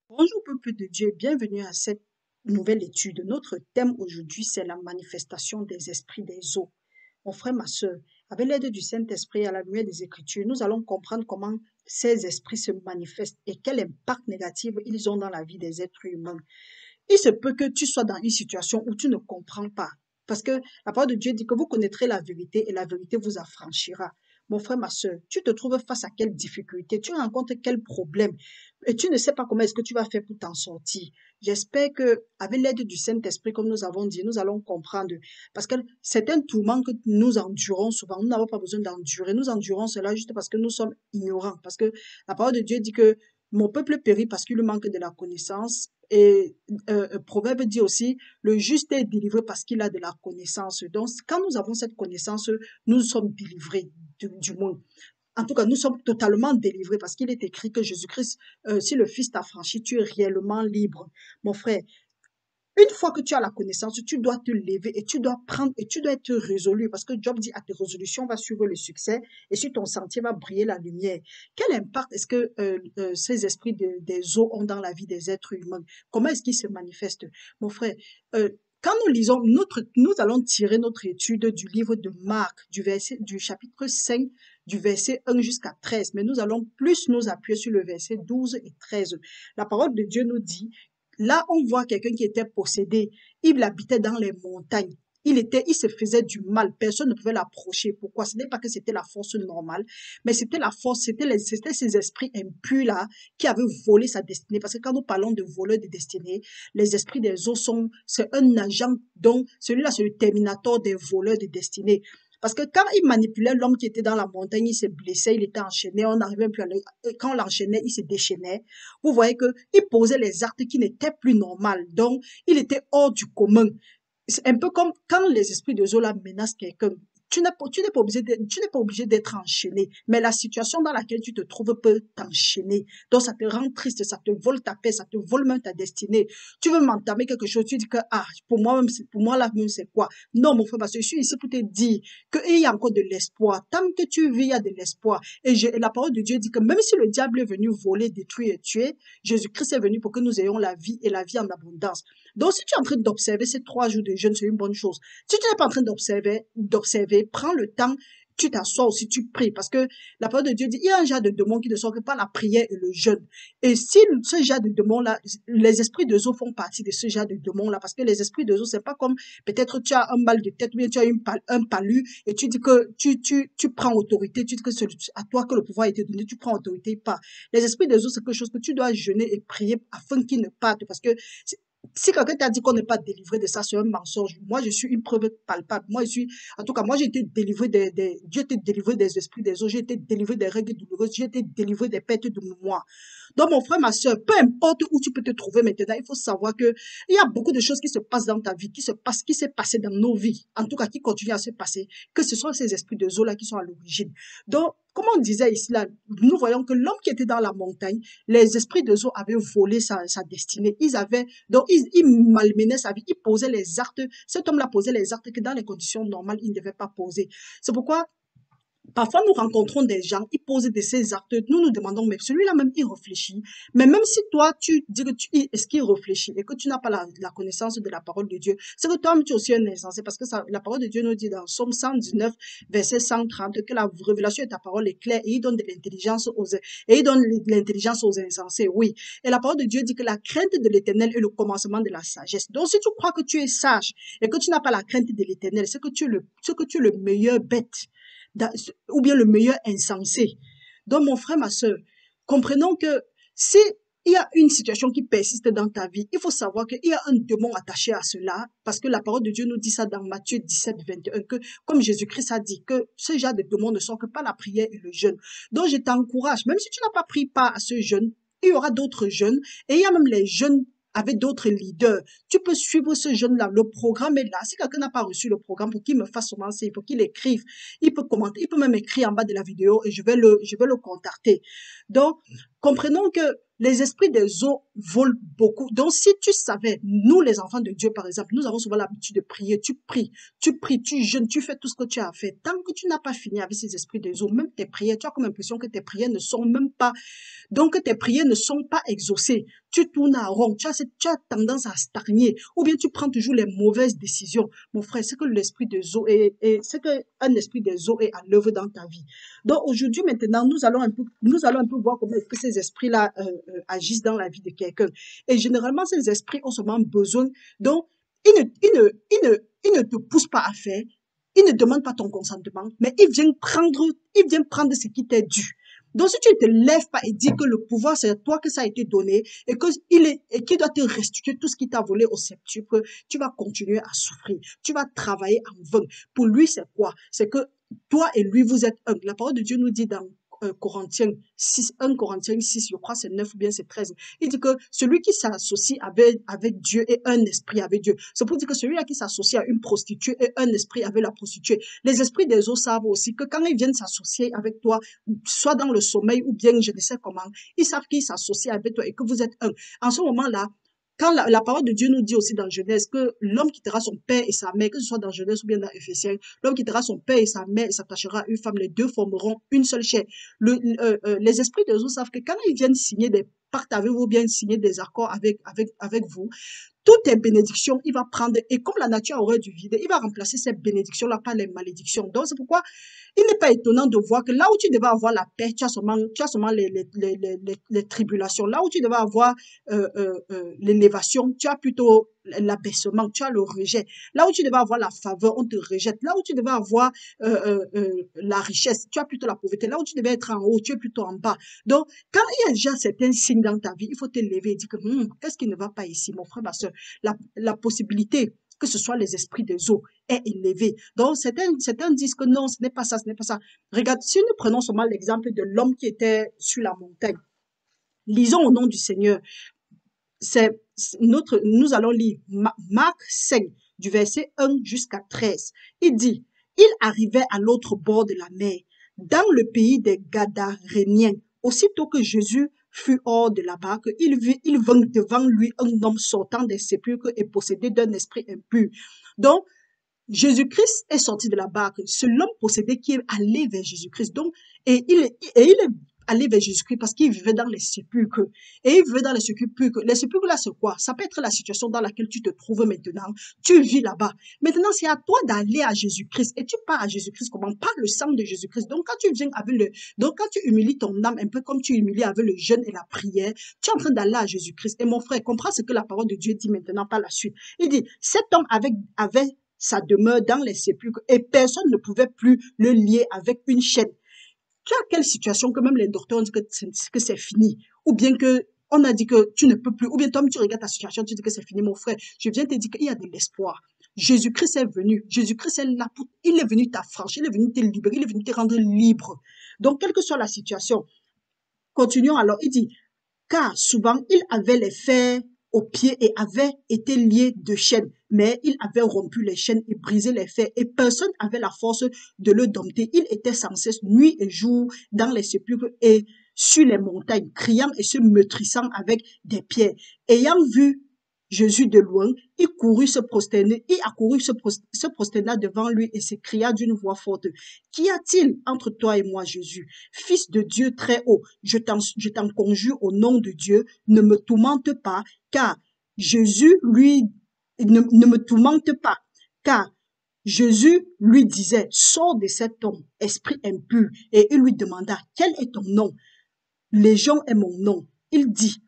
Bonjour peuple de Dieu, bienvenue à cette nouvelle étude. Notre thème aujourd'hui, c'est la manifestation des esprits des eaux. Mon frère, ma soeur, avec l'aide du Saint-Esprit à la lumière des Écritures, nous allons comprendre comment ces esprits se manifestent et quel impact négatif ils ont dans la vie des êtres humains. Il se peut que tu sois dans une situation où tu ne comprends pas. Parce que la parole de Dieu dit que vous connaîtrez la vérité et la vérité vous affranchira. Mon frère, ma soeur, tu te trouves face à quelle difficulté, tu rencontres quel problème et tu ne sais pas comment est-ce que tu vas faire pour t'en sortir. J'espère que, avec l'aide du Saint-Esprit, comme nous avons dit, nous allons comprendre. Parce que c'est un tourment que nous endurons souvent. Nous n'avons pas besoin d'endurer. Nous endurons cela juste parce que nous sommes ignorants. Parce que la parole de Dieu dit que mon peuple périt parce qu'il manque de la connaissance. Et Proverbe dit aussi, le juste est délivré parce qu'il a de la connaissance. Donc, quand nous avons cette connaissance, nous sommes délivrés du monde. En tout cas, nous sommes totalement délivrés parce qu'il est écrit que Jésus-Christ, si le Fils t'a franchi, tu es réellement libre. Mon frère, une fois que tu as la connaissance, tu dois te lever et tu dois prendre et tu dois être résolu parce que Job dit à tes résolutions va suivre le succès et sur ton sentier va briller la lumière. Quel impact est-ce que ces esprits des eaux ont dans la vie des êtres humains? Comment est-ce qu'ils se manifestent? Mon frère, quand nous lisons nous allons tirer notre étude du livre de Marc, du chapitre 5, du verset 1 jusqu'à 13, mais nous allons plus nous appuyer sur le verset 12 et 13. La parole de Dieu nous dit, là, on voit quelqu'un qui était possédé. Il habitait dans les montagnes. Il se faisait du mal. Personne ne pouvait l'approcher. Pourquoi? Ce n'est pas que c'était la force normale, mais c'était la force, c'était ces esprits impurs là qui avaient volé sa destinée. Parce que quand nous parlons de voleurs de destinée, les esprits des eaux c'est un agent, donc celui-là, c'est le terminator des voleurs de destinée. Parce que quand il manipulait l'homme qui était dans la montagne, il se blessait, il était enchaîné, on n'arrivait plus à quand on l'enchaînait, il se déchaînait. Vous voyez que il posait les actes qui n'étaient plus normaux. Donc, il était hors du commun. C'est un peu comme quand les esprits de Zola menacent quelqu'un. Tu n'es pas obligé d'être enchaîné, mais la situation dans laquelle tu te trouves peut t'enchaîner. Donc, ça te rend triste, ça te vole ta paix, ça te vole même ta destinée. Tu veux m'entamer quelque chose, tu dis que, ah, pour moi, là, même, c'est quoi? Non, mon frère, parce que je suis ici pour te dire qu'il y a encore de l'espoir. Tant que tu vis, il y a de l'espoir. La parole de Dieu dit que même si le diable est venu voler, détruire et tuer, Jésus-Christ est venu pour que nous ayons la vie et la vie en abondance. Donc, si tu es en train d'observer ces 3 jours de jeûne, c'est une bonne chose. Si tu n'es pas en train d'observer, prends le temps, tu t'assois aussi, tu pries. Parce que la parole de Dieu dit, il y a un genre de démon qui ne sort que par la prière et le jeûne. Et si ce genre de démon-là, les esprits de eau font partie de ce genre de démon-là, parce que les esprits de eau, c'est pas comme peut-être tu as un mal de tête ou bien tu as un palu et tu dis que tu prends autorité, tu dis que c'est à toi que le pouvoir a été donné, tu prends autorité, pas. Les esprits de eau, c'est quelque chose que tu dois jeûner et prier afin qu'ils ne partent, parce que si quelqu'un t'a dit qu'on n'est pas délivré de ça, c'est un mensonge. Moi, je suis une preuve palpable. En tout cas, moi, j'ai été délivré j'ai été délivré des esprits des eaux, j'ai été délivré des règles douloureuses, j'ai été délivré des pertes de mémoire. Donc, mon frère, ma soeur, peu importe où tu peux te trouver maintenant, il faut savoir que il y a beaucoup de choses qui se passent dans ta vie, qui s'est passé dans nos vies, en tout cas, qui continuent à se passer, que ce sont ces esprits de eaux là qui sont à l'origine. Donc, comme on disait ici là, nous voyons que l'homme qui était dans la montagne, les esprits de eaux avaient volé sa destinée. Donc, il malmenait sa vie, il posait les actes, cet homme-là posait les actes que dans les conditions normales, il ne devait pas poser. C'est pourquoi parfois, nous rencontrons des gens, ils posent de ces actes, nous nous demandons, mais celui-là même, il réfléchit. Mais même si toi, tu dis que est-ce qu'il réfléchit et que tu n'as pas la connaissance de la parole de Dieu, c'est que toi-même, tu es aussi un insensé parce que la parole de Dieu nous dit dans Psaume 119, verset 130, que la révélation de ta parole est claire et il donne de l'intelligence aux insensés, oui. Et la parole de Dieu dit que la crainte de l'éternel est le commencement de la sagesse. Donc, si tu crois que tu es sage et que tu n'as pas la crainte de l'éternel, c'est que tu es le meilleur bête ou bien le meilleur insensé. Donc, mon frère, ma soeur, comprenons que si il y a une situation qui persiste dans ta vie, il faut savoir qu'il y a un démon attaché à cela, parce que la parole de Dieu nous dit ça dans Matthieu 17, 21, que comme Jésus-Christ a dit, que ce genre de démons ne sont que par la prière et le jeûne. Donc, je t'encourage, même si tu n'as pas pris part à ce jeûne, il y aura d'autres jeûnes, et il y a même les jeûnes avec d'autres leaders. Tu peux suivre ce jeûne-là. Le programme est là. Si quelqu'un n'a pas reçu le programme, pour qu'il me fasse son il faut qu'il écrive. Il peut commenter, il peut même écrire en bas de la vidéo et je vais le contacter. Donc, comprenons que les esprits des eaux volent beaucoup. Donc, si tu savais, nous, les enfants de Dieu, par exemple, nous avons souvent l'habitude de prier. Tu pries, tu jeûnes, tu fais tout ce que tu as fait. Tant que tu n'as pas fini avec ces esprits des eaux, même tes prières, tu as comme l'impression que tes prières ne sont même pas, donc tes prières ne sont pas exaucées. Tu tournes à rond, tu as tendance à stagner, ou bien tu prends toujours les mauvaises décisions. Mon frère, c'est que l'esprit des eaux c'est que un esprit des eaux est à l'œuvre dans ta vie. Donc aujourd'hui, maintenant, nous allons un peu voir comment est-ce que ces esprits-là agissent dans la vie de quelqu'un. Et généralement, ces esprits ont seulement besoin. Donc, ils ne te poussent pas à faire. Ils ne demandent pas ton consentement, mais ils viennent prendre ce qui t'est dû. Donc, si tu ne te lèves pas et dis que le pouvoir, c'est à toi que ça a été donné et qu'il doit te restituer tout ce qui t'a volé au septuple, tu vas continuer à souffrir. Tu vas travailler en vain. Pour lui, c'est quoi? C'est que toi et lui, vous êtes un. La parole de Dieu nous dit dans Corinthiens 6, 1 Corinthiens 6, je crois c'est 9 ou bien c'est 13. Il dit que celui qui s'associe avec Dieu est un esprit avec Dieu. C'est pour dire que celui-là qui s'associe à une prostituée est un esprit avec la prostituée. Les esprits des eaux savent aussi que quand ils viennent s'associer avec toi, soit dans le sommeil ou bien je ne sais comment, ils savent qu'ils s'associent avec toi et que vous êtes un. En ce moment-là, quand la parole de Dieu nous dit aussi dans Genèse que l'homme quittera son père et sa mère, que ce soit dans Genèse ou bien dans Éphésiens, l'homme quittera son père et sa mère et s'attachera à une femme, les deux formeront une seule chair. Les esprits de Dieu savent que quand ils viennent signer des pactes avec vous, ou bien signer des accords avec vous, toutes tes bénédictions, il va prendre, et comme la nature aurait dû vider, il va remplacer ces bénédictions-là par les malédictions. Donc, c'est pourquoi il n'est pas étonnant de voir que là où tu devais avoir la paix, tu as seulement les tribulations. Là où tu devais avoir l'élévation, tu as plutôt l'abaissement, tu as le rejet. Là où tu devais avoir la faveur, on te rejette. Là où tu devais avoir la richesse, tu as plutôt la pauvreté. Là où tu devais être en haut, tu es plutôt en bas. Donc, quand il y a déjà certains signes dans ta vie, il faut te lever et dire que qu'est-ce qui ne va pas ici, mon frère, ma soeur. La possibilité que ce soit les esprits des eaux est élevée. Donc, certains disent que non, ce n'est pas ça, ce n'est pas ça. Regarde, si nous prenons seulement l'exemple de l'homme qui était sur la montagne, lisons au nom du Seigneur. Nous allons lire Marc 5, du verset 1 jusqu'à 13. Il dit, il arrivait à l'autre bord de la mer, dans le pays des Gadaréniens. Aussitôt que Jésus fut hors de la barque, il vint devant lui un homme sortant des sépulcres et possédé d'un esprit impur. Donc, Jésus-Christ est sorti de la barque. C'est l'homme possédé qui est allé vers Jésus-Christ. Donc, et il est allé vers Jésus-Christ parce qu'il vivait dans les sépulcres. Et il vivait dans les sépulcres. Les sépulcres là, c'est quoi? Ça peut être la situation dans laquelle tu te trouves maintenant. Tu vis là-bas. Maintenant, c'est à toi d'aller à Jésus-Christ. Et tu pars à Jésus-Christ comment? Par le sang de Jésus-Christ. Donc, quand tu humilies ton âme, un peu comme tu humilies avec le jeûne et la prière, tu es en train d'aller à Jésus-Christ. Et mon frère, comprends ce que la parole de Dieu dit maintenant par la suite. Il dit, cet homme avait sa demeure dans les sépulcres et personne ne pouvait plus le lier avec une chaîne. Tu as quelle situation que même les docteurs ont dit que c'est fini, ou bien que on a dit que tu ne peux plus, ou bien toi tu regardes ta situation, tu dis que c'est fini, mon frère. Je viens te dire qu'il y a de l'espoir. Jésus-Christ est venu, Jésus-Christ est là, il est venu t'affranchir, il est venu te libérer, il est venu te rendre libre. Donc, quelle que soit la situation, continuons alors. Il dit, car souvent il avait les fers aux pieds et avait été lié de chaînes, mais il avait rompu les chaînes et brisé les fers, et personne n'avait la force de le dompter. Il était sans cesse nuit et jour dans les sépulcres et sur les montagnes, criant et se meurtrissant avec des pierres. Ayant vu Jésus de loin, il accourut se prosterna devant lui et s'écria d'une voix forte, qu'y a-t-il entre toi et moi, Jésus, Fils de Dieu très haut? Je t'en conjure au nom de Dieu, ne me tourmente pas, car Jésus lui ne me tourmente pas, car Jésus lui disait, sors de cet homme, esprit impur, et il lui demanda, quel est ton nom? Légion est mon nom. Il dit,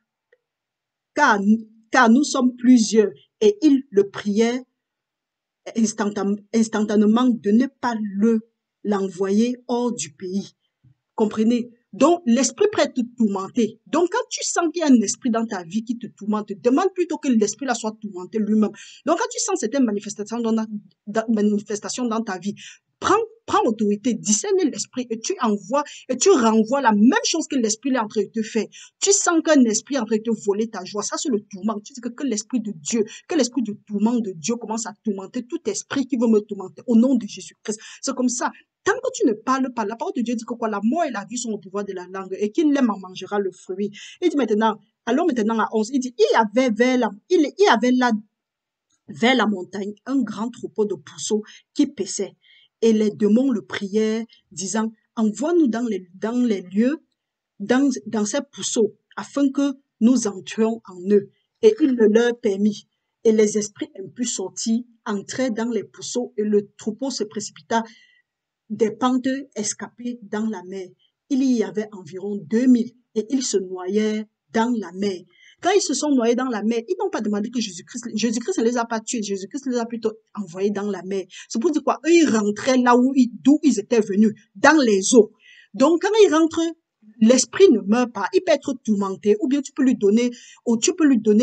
car, car nous sommes plusieurs, et il le priait instantanément de ne pas l'envoyer hors du pays. Comprenez? Donc, l'esprit peut être tourmenté. Donc, quand tu sens qu'il y a un esprit dans ta vie qui te tourmente, demande plutôt que l'esprit là soit tourmenté lui-même. Donc, quand tu sens certaines manifestations dans ta vie, prends prends autorité, discerne l'esprit et tu envoies et tu renvoies la même chose que l'esprit est en train de te faire. Tu sens qu'un esprit est en train de te voler ta joie. Ça, c'est le tourment. Tu dis que l'esprit de Dieu, que l'esprit de tourment de Dieu commence à tourmenter tout esprit qui veut me tourmenter au nom de Jésus-Christ. C'est comme ça. Tant que tu ne parles pas, la parole de Dieu dit que quoi, la mort et la vie sont au pouvoir de la langue et qu'il l'aime en mangera le fruit. Il dit maintenant, alors maintenant à 11, il dit, il y avait là, vers la montagne, un grand troupeau de pourceaux qui paissaient. Et les démons le prièrent, disant, envoie-nous dans les lieux, dans ces pourceaux, afin que nous entrions en eux. Et il le leur permit. Et les esprits impurs sortis, entrèrent dans les pourceaux, et le troupeau se précipita des pentes escapées dans la mer. Il y avait environ 2000, et ils se noyèrent dans la mer. Quand ils se sont noyés dans la mer, ils n'ont pas demandé que Jésus-Christ ne les a pas tués. Jésus-Christ les a plutôt envoyés dans la mer. C'est pour dire quoi? Eux, ils rentraient là d'où ils étaient venus, dans les eaux. Donc, quand ils rentrent, l'esprit ne meurt pas. Il peut être tourmenté, ou bien tu peux lui donner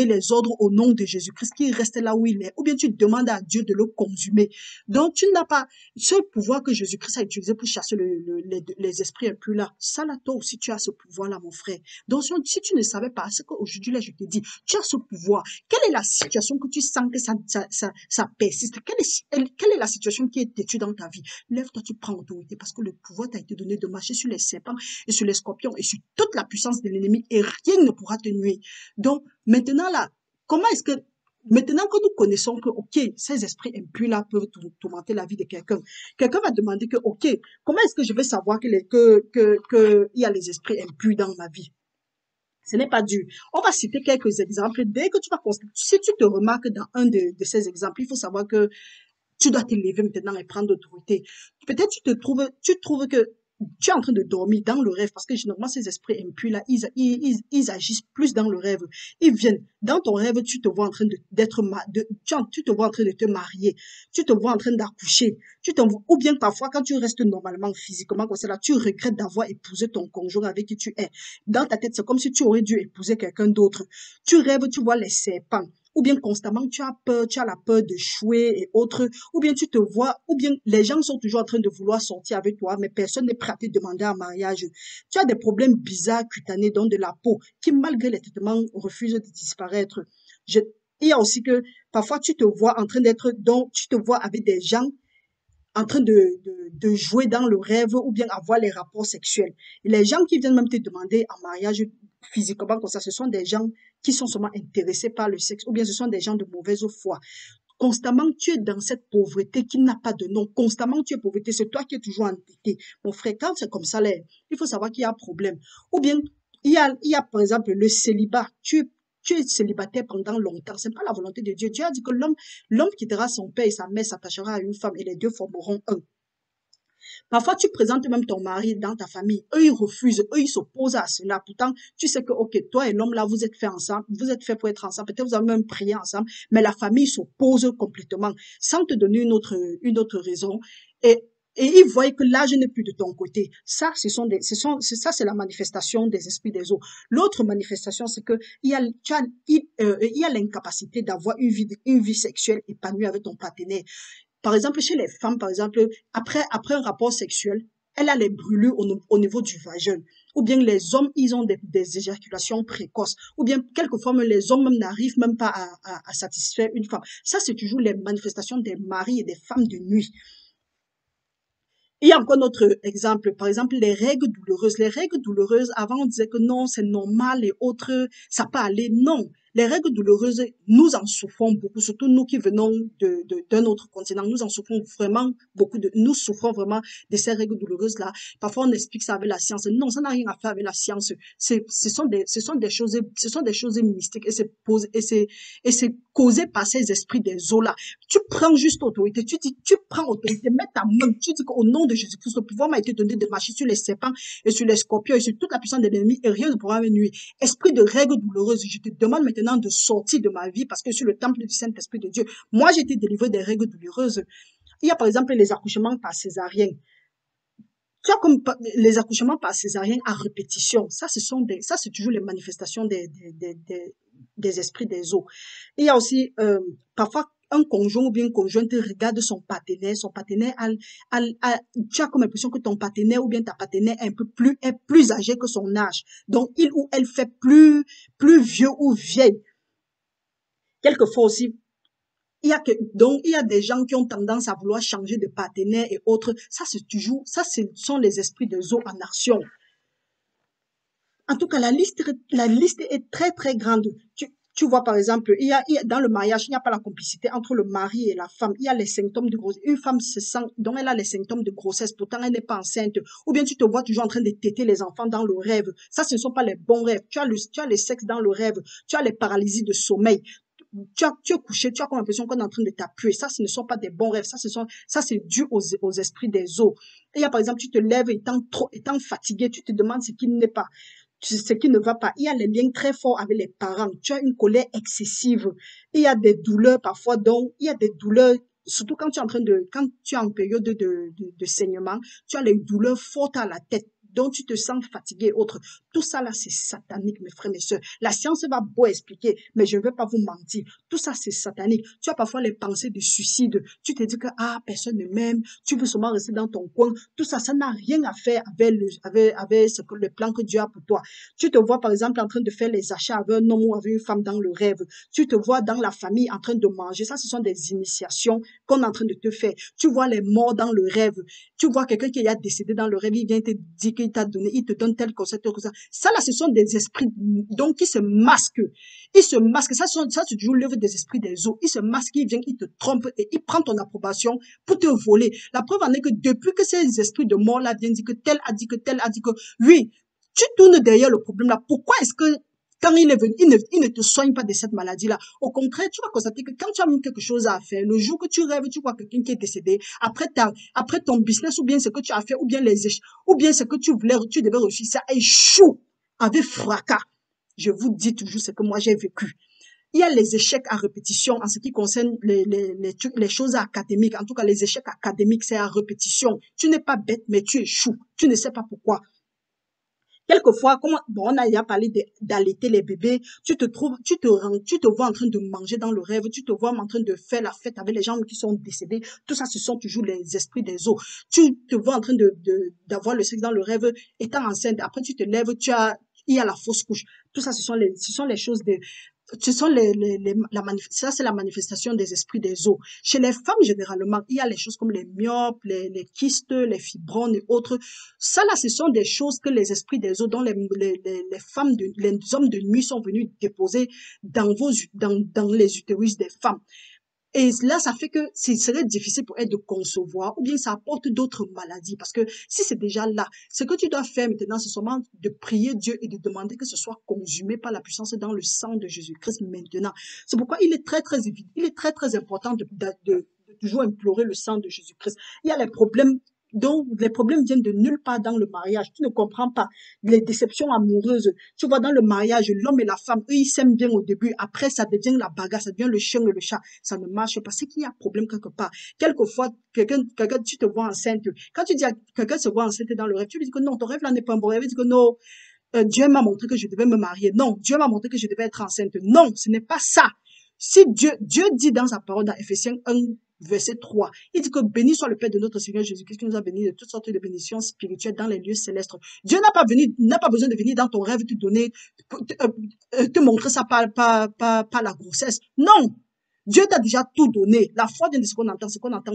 les ordres au nom de Jésus-Christ qui reste là où il est, ou bien tu demandes à Dieu de le consumer. Donc, tu n'as pas ce pouvoir que Jésus-Christ a utilisé pour chasser les esprits impurs là. Ça là, toi aussi, tu as ce pouvoir-là, mon frère. Donc, si tu ne savais pas, c'est qu'aujourd'hui, là, je te dis, tu as ce pouvoir. Quelle est la situation que tu sens que ça persiste? Quelle est la situation qui est têtue dans ta vie? Lève-toi, tu prends autorité parce que le pouvoir t'a été donné de marcher sur les serpents et sur les scorpions et sur toute la puissance de l'ennemi et rien ne pourra te nuire. Donc, maintenant là, maintenant que nous connaissons que, ok, ces esprits impurs là peuvent tourmenter la vie de quelqu'un, quelqu'un va demander que, ok, comment est-ce que je vais savoir qu'il y a les esprits impurs dans ma vie? Ce n'est pas dur. On va citer quelques exemples. Dès que tu vas constater, si tu te remarques dans un de ces exemples, il faut savoir que tu dois te lever maintenant et prendre autorité. Peut-être tu trouves que tu es en train de dormir dans le rêve parce que généralement ces esprits impurs là, ils agissent plus dans le rêve. Ils viennent dans ton rêve, tu te vois en train tu te vois en train de te marier, tu te vois en train d'accoucher, ou bien parfois quand tu restes normalement physiquement comme ça là, tu regrettes d'avoir épousé ton conjoint avec qui tu es. Dans ta tête, c'est comme si tu aurais dû épouser quelqu'un d'autre. Tu rêves, tu vois les serpents. Ou bien constamment tu as peur, tu as la peur d'échouer et autres, ou bien tu te vois, ou bien les gens sont toujours en train de vouloir sortir avec toi, mais personne n'est prêt à te demander un mariage. Tu as des problèmes bizarres cutanés dans de la peau qui, malgré les traitements, refusent de disparaître. Il y a aussi que parfois tu te vois en train donc tu te vois avec des gens en train de jouer dans le rêve ou bien avoir les rapports sexuels. Et les gens qui viennent même te demander en mariage physiquement comme ça, ce sont des gens qui sont seulement intéressés par le sexe ou bien ce sont des gens de mauvaise foi. Constamment, tu es dans cette pauvreté qui n'a pas de nom. Constamment, tu es pauvreté. C'est toi qui es toujours endetté. Mon frère, quand c'est comme ça, là, il faut savoir qu'il y a un problème. Ou bien, il y a par exemple le célibat. Tu es célibataire pendant longtemps. C'est pas la volonté de Dieu. Dieu a dit que l'homme quittera son père et sa mère, s'attachera à une femme et les deux formeront un. Parfois, tu présentes même ton mari dans ta famille. Eux, ils refusent. Eux, ils s'opposent à cela. Pourtant, tu sais que, ok, toi et l'homme là, vous êtes faits ensemble. Vous êtes faits pour être ensemble. Peut-être vous avez même prié ensemble. Mais la famille s'oppose complètement sans te donner une autre raison. Et ils voient que l'âge n'est plus de ton côté. Ça, c'est la manifestation des esprits des eaux. L'autre manifestation, c'est que il y a l'incapacité d'avoir une vie sexuelle épanouie avec ton partenaire. Par exemple, chez les femmes, par exemple, après un rapport sexuel, elle a les brûlures au niveau du vagin. Ou bien les hommes, ils ont des éjaculations précoces. Ou bien, quelquefois, même les hommes même n'arrivent même pas à satisfaire une femme. Ça, c'est toujours les manifestations des maris et des femmes de nuit. Il y a encore notre exemple, par exemple, les règles douloureuses. Les règles douloureuses, avant, on disait que non, c'est normal et autres, ça peut aller. Non. Les règles douloureuses, nous en souffrons beaucoup, surtout nous qui venons d'un autre continent. Nous en souffrons vraiment beaucoup nous souffrons vraiment de ces règles douloureuses-là. Parfois, on explique ça avec la science. Non, ça n'a rien à faire avec la science. Ce sont des choses mystiques et c'est causé par ces esprits des eaux-là. Tu prends juste autorité. Tu prends autorité, mets ta main. Tu dis qu'au nom de Jésus-Christ, le pouvoir m'a été donné de marcher sur les serpents et sur les scorpions et sur toute la puissance de l'ennemi et rien ne pourra me nuire. Esprit de règles douloureuses, je te demande maintenant de sortir de ma vie parce que je suis le temple du Saint-Esprit de Dieu. Moi, j'ai été délivré des règles douloureuses. Il y a par exemple les accouchements par césarienne. Tu as comme les accouchements par césarienne à répétition. Ça, c'est toujours les manifestations des esprits des eaux. Il y a aussi, parfois, un conjoint ou bien une conjointe regarde son partenaire tu as comme l'impression que ton partenaire ou bien ta partenaire est plus âgé que son âge. Donc, il ou elle fait plus vieux ou vieille. Quelquefois aussi, donc, il y a des gens qui ont tendance à vouloir changer de partenaire et autres. Ça, ce sont les esprits de zoo en action. En tout cas, la liste est très, très grande. Tu vois, par exemple, dans le mariage, il n'y a pas la complicité entre le mari et la femme. Il y a les symptômes de grossesse. Une femme se sent, donc elle a les symptômes de grossesse, pourtant elle n'est pas enceinte. Ou bien tu te vois toujours en train de téter les enfants dans le rêve. Ça, ce ne sont pas les bons rêves. Tu as le sexe dans le rêve. Tu as les paralysies de sommeil. Tu es couché, tu as comme l'impression qu'on est en train de t'appuyer. Ça, ce ne sont pas des bons rêves. Ça, c'est dû aux esprits des eaux. Et il y a, par exemple, tu te lèves étant fatigué, tu te demandes ce qui n'est pas. Ce qui ne va pas. Il y a les liens très forts avec les parents. Tu as une colère excessive. Il y a des douleurs parfois. Donc, il y a des douleurs, surtout quand quand tu es en période de saignement, tu as les douleurs fortes à la tête. Donc, tu te sens fatigué et autres. Tout ça là, c'est satanique, mes frères, mes sœurs. La science va beau expliquer, mais je ne vais pas vous mentir. Tout ça, c'est satanique. Tu as parfois les pensées de suicide. Tu te dis que, personne ne m'aime. Tu veux seulement rester dans ton coin. Tout ça, ça n'a rien à faire avec le plan que Dieu a pour toi. Tu te vois, par exemple, en train de faire les achats avec un homme ou avec une femme dans le rêve. Tu te vois dans la famille en train de manger. Ça, ce sont des initiations qu'on est en train de te faire. Tu vois les morts dans le rêve. Tu vois quelqu'un qui est décédé dans le rêve. Il vient te dire qu'il t'a donné, il te donne tel conseil, tel conseil. Ça, là, ce sont des esprits, donc, qui se masquent. Ils se masquent. Ça, c'est toujours l'œuvre des esprits des eaux. Ils se masquent, ils viennent, ils te trompent et ils prennent ton approbation pour te voler. La preuve en est que depuis que ces esprits de mort là viennent dire que tel a dit que tel a dit que, oui, tu tournes derrière le problème là. Pourquoi est-ce que quand il est venu, il ne te soigne pas de cette maladie-là. Au contraire, tu vas constater que quand tu as mis quelque chose à faire, le jour que tu rêves, tu vois quelqu'un qui est décédé, après ton business, ou bien ce que tu as fait, ou bien ce que tu devais réussir, ça échoue avec fracas. Je vous dis toujours ce que moi j'ai vécu. Il y a les échecs à répétition en ce qui concerne les choses académiques. En tout cas, les échecs académiques, c'est à répétition. Tu n'es pas bête, mais tu échoues. Tu ne sais pas pourquoi. Quelquefois, on a déjà parlé d'allaiter les bébés, tu te vois en train de manger dans le rêve, tu te vois en train de faire la fête avec les gens qui sont décédés. Tout ça, ce sont toujours les esprits des eaux. Tu te vois en train d'avoir le sexe dans le rêve, étant enceinte. Après, tu te lèves, il y a la fausse couche. Tout ça, ce sont les choses ce sont ça c'est la manifestation des esprits des eaux. Chez les femmes, généralement, il y a les choses comme les myopes, les kystes, les fibromes et autres. Ça là, ce sont des choses que les esprits des eaux, dont les hommes de nuit sont venus déposer dans les utérus des femmes. Et là, ça fait que ce serait difficile pour elle de concevoir ou bien ça apporte d'autres maladies. Parce que si c'est déjà là, ce que tu dois faire maintenant, c'est seulement de prier Dieu et de demander que ce soit consumé par la puissance dans le sang de Jésus-Christ maintenant. C'est pourquoi il est très, très évident, il est très, très important de toujours implorer le sang de Jésus-Christ. Il y a les problèmes. Donc, les problèmes viennent de nulle part dans le mariage. Tu ne comprends pas. Les déceptions amoureuses. Tu vois, dans le mariage, l'homme et la femme, eux, ils s'aiment bien au début. Après, ça devient la bagarre, ça devient le chien et le chat. Ça ne marche pas. C'est qu'il y a un problème quelque part. Quelquefois, quelqu'un, tu te vois enceinte. Quand tu dis à quelqu'un se voit enceinte dans le rêve, tu lui dis que non, ton rêve là n'est pas un bon rêve. Il dit que non, Dieu m'a montré que je devais me marier. Non, Dieu m'a montré que je devais être enceinte. Non, ce n'est pas ça. Si Dieu dit dans sa parole, dans Ephésiens 1, verset 3, il dit que béni soit le Père de notre Seigneur Jésus-Christ qui nous a bénis de toutes sortes de bénédictions spirituelles dans les lieux célestes. Dieu n'a pas besoin de venir dans ton rêve te donner, te montrer ça par la grossesse. Non! Dieu t'a déjà tout donné. La foi vient de ce qu'on entend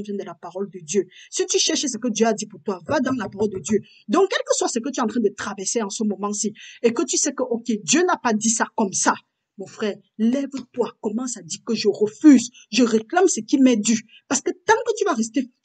vient de la parole de Dieu. Si tu cherches ce que Dieu a dit pour toi, va dans la parole de Dieu. Donc, quel que soit ce que tu es en train de traverser en ce moment-ci, et que tu sais que, ok, Dieu n'a pas dit ça comme ça, mon frère, lève-toi, commence à dire que je refuse, je réclame ce qui m'est dû. Parce que tant que tu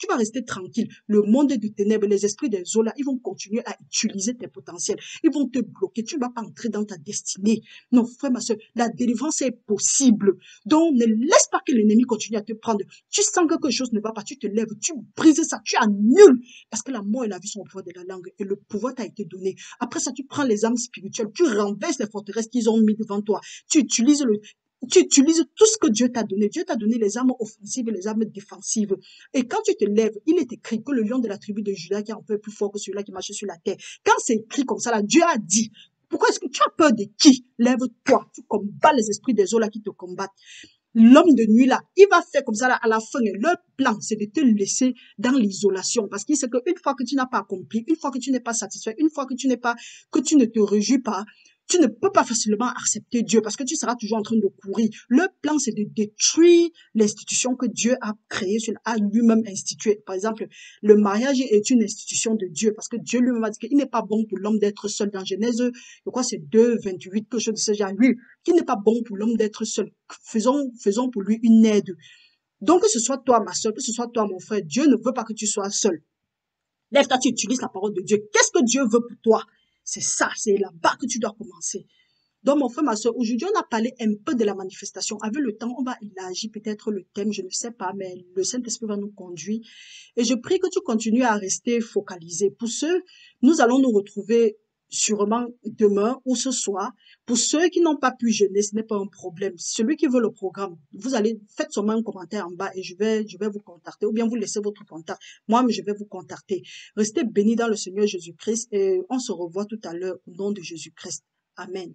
vas rester tranquille, le monde de ténèbres, les esprits des eaux là, ils vont continuer à utiliser tes potentiels. Ils vont te bloquer, tu ne vas pas entrer dans ta destinée. Non, frère, ma soeur, la délivrance est possible. Donc, ne laisse pas que l'ennemi continue à te prendre. Tu sens que quelque chose ne va pas, tu te lèves, tu brises ça, tu annules. Parce que la mort et la vie sont au pouvoir de la langue et le pouvoir t'a été donné. Après ça, tu prends les âmes spirituelles, tu renverses les forteresses qu'ils ont mis devant toi. Tu utilises tout ce que Dieu t'a donné. Dieu t'a donné les armes offensives et les armes défensives. Et quand tu te lèves, il est écrit que le lion de la tribu de Juda qui est un peu plus fort que celui-là qui marche sur la terre. Quand c'est écrit comme ça, là, Dieu a dit, pourquoi est-ce que tu as peur de qui? Lève-toi, tu combats les esprits des eaux là qui te combattent. l'homme de nuit là, il va faire comme ça là, à la fin. Leur plan, c'est de te laisser dans l'isolation. Parce qu'il sait qu'une fois que tu n'as pas accompli, une fois que tu n'es pas satisfait, une fois que que tu ne te réjouis pas, tu ne peux pas facilement accepter Dieu parce que tu seras toujours en train de courir. Leur plan, c'est de détruire l'institution que Dieu a créée, a lui-même instituée. Par exemple, le mariage est une institution de Dieu parce que Dieu lui-même a dit qu'il n'est pas bon pour l'homme d'être seul. Dans Genèse, je crois que c'est 2, 28, quelque chose de ce genre. Oui, qu'il n'est pas bon pour l'homme d'être seul. Faisons pour lui une aide. Donc, que ce soit toi, ma soeur, que ce soit toi, mon frère, Dieu ne veut pas que tu sois seul. Lève-toi, tu utilises la parole de Dieu. Qu'est-ce que Dieu veut pour toi? C'est ça, c'est là-bas que tu dois commencer. Donc, mon frère, ma soeur, aujourd'hui, on a parlé un peu de la manifestation. Avec le temps, on va élargir peut-être le thème, je ne sais pas, mais le Saint-Esprit va nous conduire. Et je prie que tu continues à rester focalisé. Pour ceux, nous allons nous retrouver sûrement demain ou ce soir. Pour ceux qui n'ont pas pu jeûner, ce n'est pas un problème. Celui qui veut le programme, faites seulement un commentaire en bas et je vais vous contacter ou bien vous laissez votre contact. Moi, je vais vous contacter. Restez bénis dans le Seigneur Jésus-Christ et on se revoit tout à l'heure au nom de Jésus-Christ. Amen.